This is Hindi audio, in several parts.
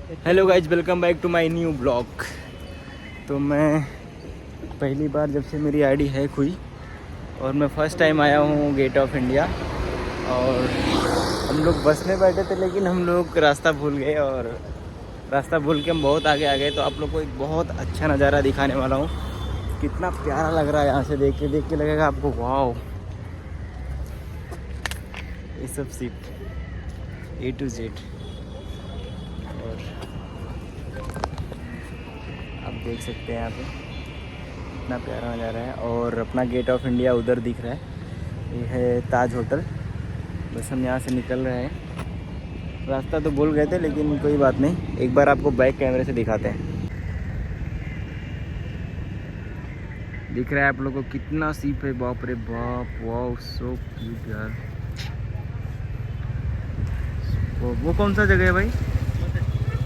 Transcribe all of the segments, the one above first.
Hello guys, welcome back to my new blog. तो मैं पहली बार जब से मेरी आईडी हैक हुई और मैं फ़र्स्ट टाइम आया हूँ गेट ऑफ इंडिया। और हम लोग बस में बैठे थे लेकिन हम लोग रास्ता भूल गए और रास्ता भूल के हम बहुत आगे आ गए। तो आप लोग को एक बहुत अच्छा नज़ारा दिखाने वाला हूँ। कितना प्यारा लग रहा है यहाँ से देख के लगेगा आपको वाओ। ये सब सीट A to Z और आप देख सकते हैं यहाँ पे कितना प्यारा नज़ारा है। और अपना गेट ऑफ इंडिया उधर दिख रहा है, ये है ताज होटल। बस हम यहाँ से निकल रहे हैं। रास्ता तो भूल गए थे लेकिन कोई बात नहीं, एक बार आपको बैक कैमरे से दिखाते हैं। दिख रहा है आप लोगों को कितना सीप है, बाप रे बाप, वाओ सो क्यूट यार। वो कौन सा जगह है भाई?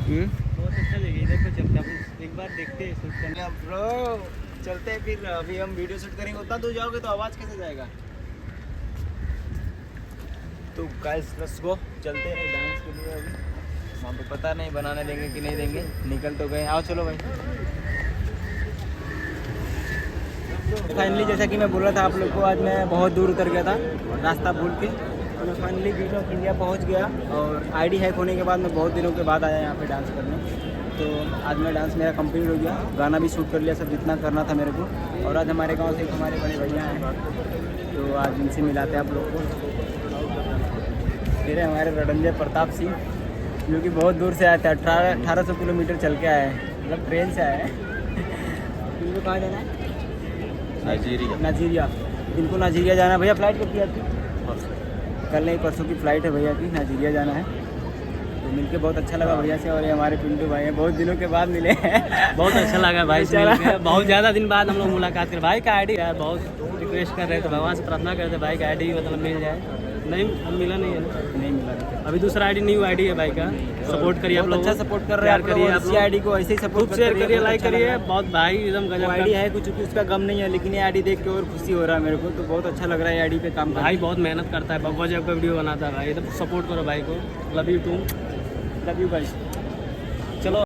ये बहुत अच्छा जगह है, इधर पे चलते हैं एक बार, देखते हैं शूट करने। ब्रो चलते हैं फिर, अभी हम वीडियो शूट करेंगे। उतना दूर जाओगे तो आवाज़ कैसे जाएगा? तो गाइस लेट्स गो, चलते हैं डांस के लिए। अभी वहाँ पे पता नहीं बनाने देंगे कि नहीं देंगे, निकल तो गए। आओ चलो भाई। फाइनली जैसा कि मैं बोल रहा था आप लोग को, आज मैं बहुत दूर उतर गया था रास्ता भूल के। तो मैं फाइनली गेट ऑफ इंडिया पहुँच गया और आईडी हैक होने के बाद मैं बहुत दिनों के बाद आया यहाँ पे डांस करने। तो आज मेरा डांस मेरा कंप्लीट हो गया, गाना भी शूट कर लिया, सब जितना करना था मेरे को। और आज हमारे गांव से एक हमारे बड़े भैया हैं, तो आज इनसे मिलाते हैं आप लोग को। फिर है हमारे रणंजय प्रताप सिंह, जो कि बहुत दूर से आए थे, 1800 किलोमीटर चल के आए हैं, मतलब ट्रेन से आए हैं। इनको कहाँ जाना है? नाइजीरिया। इनको नाइजीरिया जाना है भैया। फ्लाइट कब की आपकी? कल नहीं परसों की फ़्लाइट है भैया की, नाइजीरिया जाना है। तो मिलके बहुत अच्छा लगा भैया से। और ये हमारे पिंटू भाई हैं, बहुत दिनों के बाद मिले हैं। बहुत अच्छा लगा भाई से मिलके, बहुत ज़्यादा दिन बाद हम लोग मुलाकात कर। भाई का आईडी यार बहुत रिक्वेस्ट कर रहे थे, भगवान से प्रार्थना करते भाई का आईडी मतलब मिल जाए। नहीं मिला नहीं है ना? नहीं मिला अभी दूसरा आईडी न्यू आईडी है भाई का। सपोर्ट करिए आप लोग, अच्छा सपोर्ट कर रहे हैं आप करिए लोग। आप इसी आईडी को ऐसे ही सपोर्ट खूब शेयर करिए, लाइक करिए। बहुत भाई एकदम गजब आईडी है कुछ, उसका गम नहीं है, लेकिन ये आईडी देख के और खुशी हो रहा है मेरे को। तो बहुत अच्छा लग रहा है आईडी पे काम भाई बहुत मेहनत करता है, बब्बा जब का वीडियो बनाता है भाई। एकदम सपोर्ट करो भाई को। Love you too, love you guys. चलो।